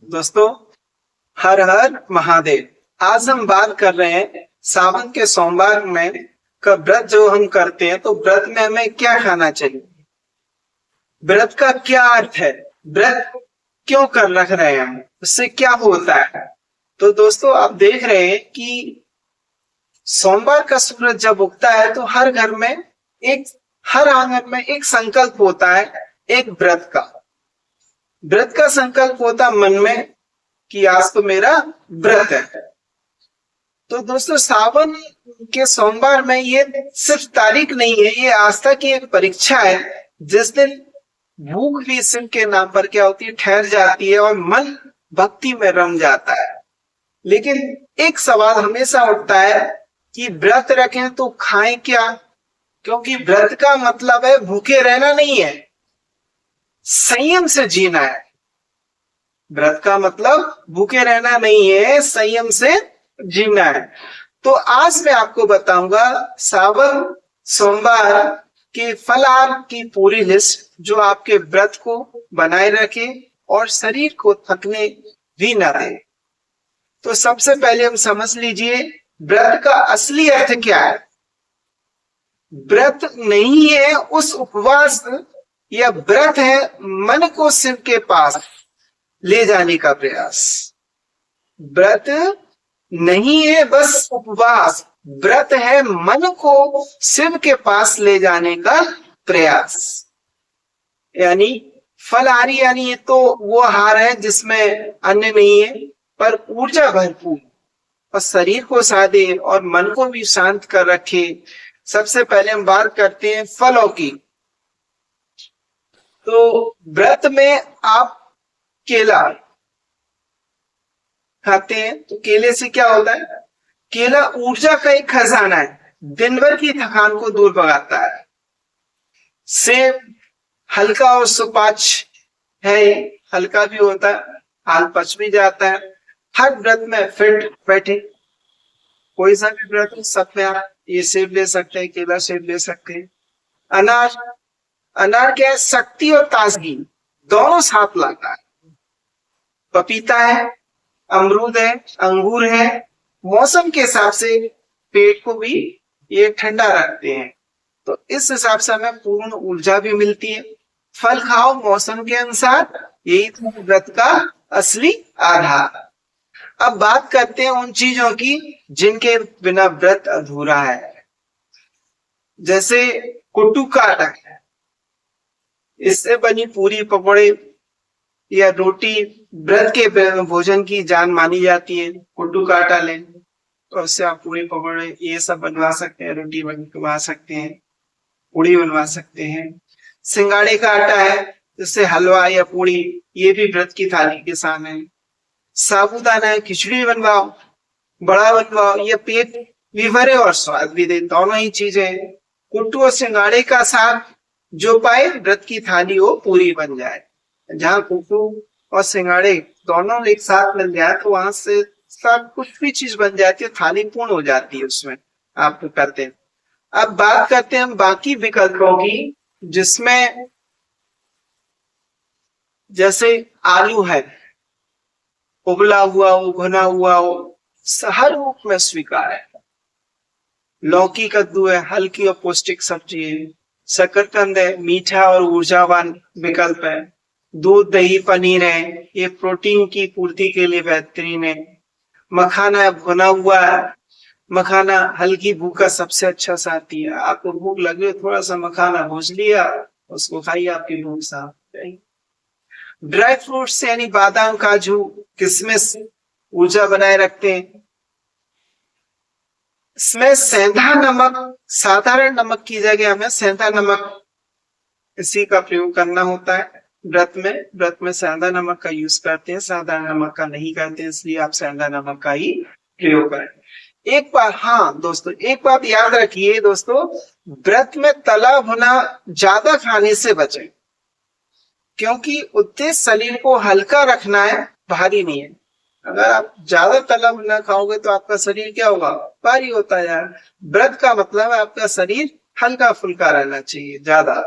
दोस्तों, हर हर महादेव। आज हम बात कर रहे हैं सावन के सोमवार में का व्रत जो हम करते हैं, तो व्रत में हमें क्या खाना चाहिए, व्रत का क्या अर्थ है, व्रत क्यों कर रख रहे हैं, उससे क्या होता है। तो दोस्तों, आप देख रहे हैं कि सोमवार का सूरज जब उगता है तो हर घर में हर आंगन में एक संकल्प होता है, एक व्रत का संकल्प होता मन में कि आज तो मेरा व्रत है। तो दोस्तों, सावन के सोमवार में ये सिर्फ तारीख नहीं है, ये आस्था की एक परीक्षा है जिस दिन भूख भी शिव के नाम पर क्या होती है, ठहर जाती है और मन भक्ति में रम जाता है। लेकिन एक सवाल हमेशा उठता है कि व्रत रखें तो खाएं क्या, क्योंकि व्रत का मतलब है भूखे रहना नहीं है, संयम से जीना है। व्रत का मतलब भूखे रहना नहीं है, संयम से जीना है। तो आज मैं आपको बताऊंगा सावन सोमवार के फलाहार की पूरी लिस्ट, जो आपके व्रत को बनाए रखे और शरीर को थकने भी ना दे। तो सबसे पहले हम समझ लीजिए व्रत का असली अर्थ क्या है। व्रत नहीं है उस उपवास, या व्रत है मन को शिव के पास ले जाने का प्रयास। व्रत नहीं है बस उपवास, व्रत है मन को शिव के पास ले जाने का प्रयास। यानी फलाहारी, यानी ये तो वो आहार है जिसमें अन्न नहीं है पर ऊर्जा भरपूर और शरीर को सादे और मन को भी शांत कर रखे। सबसे पहले हम बात करते हैं फलों की। तो व्रत में आप केला खाते हैं, तो केले से क्या होता है, केला ऊर्जा का एक खजाना है, दिन भर की थकान को दूर भगाता है। सेब हल्का और सुपाच्य है, हल्का भी होता है, हाल पच भी जाता है। हर व्रत में फिट बैठे, कोई सा भी व्रत हो, सब में आप ये सेब ले सकते हैं, केला सेब ले सकते हैं। अनार, अनार क्या है, शक्ति और ताजगी दोनों साथ लाता है। पपीता है, अमरूद है, अंगूर है, मौसम के हिसाब से पेट को भी ये ठंडा रखते हैं, तो इस हिसाब से हमें पूर्ण ऊर्जा भी मिलती है। फल खाओ मौसम के अनुसार, यही तो व्रत का असली आधार। अब बात करते हैं उन चीजों की जिनके बिना व्रत अधूरा है, जैसे कुट्टू का आटा, इससे बनी पूरी पकौड़े या रोटी व्रत के भोजन की जान मानी जाती है। कुट्टू का आटा लें तो उससे आप पूरी पकौड़े ये सब बनवा सकते हैं, रोटी बनवा सकते हैं, पूड़ी बनवा सकते हैं। सिंगाड़े का आटा है, जिससे हलवा या पूड़ी ये भी व्रत की थाली के शान है। साबूदाना है, खिचड़ी बनवाओ, बड़ा बनवाओ, ये पेट भी भरे और स्वाद भी दे, दोनों ही चीजें। कुट्टू और सिंगाड़े का साथ जो पाए व्रत की थाली हो पूरी बन जाए। जहाँ कुट्टू और सिंगाड़े दोनों एक साथ मिल जाए तो वहां से सब कुछ भी चीज बन जाती है, थाली पूर्ण हो जाती है उसमें आप करते हैं। अब बात करते हैं हम बाकी विकल्पों की, जिसमें जैसे आलू है, उबला हुआ हो, भुना हुआ हो, हर रूप में स्वीकार है। लौकी कद्दू है, हल्की और पौष्टिक सब्जी है। शकरकंद है, मीठा और ऊर्जावान विकल्प है। दूध दही पनीर है, ये प्रोटीन की पूर्ति के लिए बेहतरीन है। मखाना है, भुना हुआ है, मखाना हल्की भूख का सबसे अच्छा साथी है। आपको भूख लगे हो, थोड़ा सा मखाना भूज लिया, उसको खाइए, आपकी भूख साफ हो जाएगी। ड्राई फ्रूट्स यानी बादाम काजू किशमिश ऊर्जा बनाए रखते हैं। इसमें सेंधा नमक, साधारण नमक की जगह हमें सेंधा नमक इसी का प्रयोग करना होता है। व्रत में सेंधा नमक का यूज करते हैं, साधारण नमक का नहीं करते हैं, इसलिए आप सेंधा नमक का ही प्रयोग करें। एक बात, हाँ दोस्तों, एक बात याद रखिए दोस्तों, व्रत में तला भुना ज्यादा खाने से बचें, क्योंकि उद्देश्य शरीर को हल्का रखना है, भारी नहीं है। अगर आप ज्यादा तला भुना खाओगे तो आपका शरीर क्या होगा, भारी होता है। व्रत का मतलब है आपका शरीर हल्का फुल्का रहना चाहिए, ज्यादा।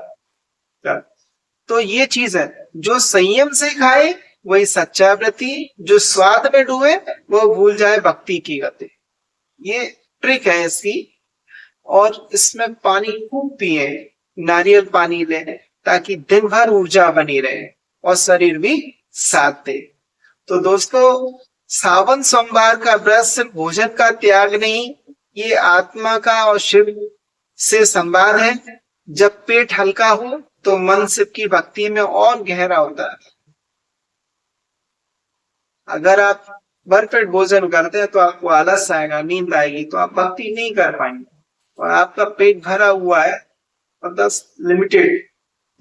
तो ये चीज है, जो संयम से खाए वही सच्चा व्रती, जो स्वाद में डूबे वो भूल जाए भक्ति की गति। ये ट्रिक है इसकी। और इसमें पानी खूब पिए, नारियल पानी लें, ताकि दिन भर ऊर्जा बनी रहे और शरीर भी साथ दे। तो दोस्तों, सावन सोमवार का व्रत सिर्फ भोजन का त्याग नहीं, ये आत्मा का और शिव से संवाद है। जब पेट हल्का हो तो मन शिव की भक्ति में और गहरा होता है। अगर आप भरपेट भोजन करते हैं तो आपको आलस आएगा, नींद आएगी, तो आप भक्ति नहीं कर पाएंगे। और आपका पेट भरा हुआ है और बस लिमिटेड,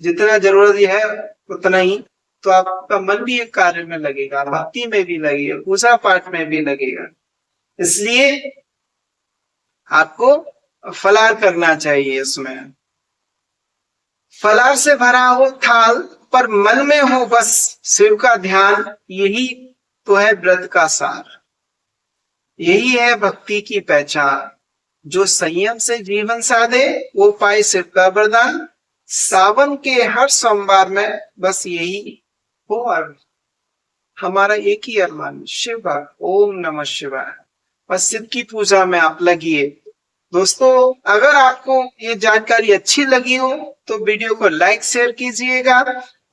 जितना जरूरत है उतना ही, तो आपका मन भी एक कार्य में लगेगा, भक्ति में भी लगेगा, पूजा पाठ में भी लगेगा। इसलिए आपको फलाहार करना चाहिए। इसमें फलाहार से भरा हो थाल, पर मन में हो बस शिव का ध्यान, यही तो है व्रत का सार। यही है भक्ति की पहचान। जो संयम से जीवन साधे वो पाए शिव का वरदान। सावन के हर सोमवार में बस यही हो और हमारा एक ही अरमान, शिव भक्त, ओम नमः शिवाय। बस शिव की पूजा में आप लगिए। दोस्तों, अगर आपको ये जानकारी अच्छी लगी हो तो वीडियो को लाइक शेयर कीजिएगा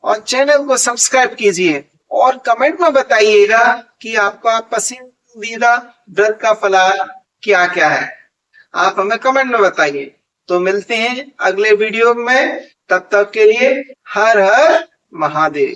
और चैनल को सब्सक्राइब कीजिए और कमेंट में बताइएगा कि आपका पसंदीदा व्रत का फलाहार क्या क्या है। आप हमें कमेंट में बताइए। तो मिलते हैं अगले वीडियो में, तब तक के लिए हर हर महादेव।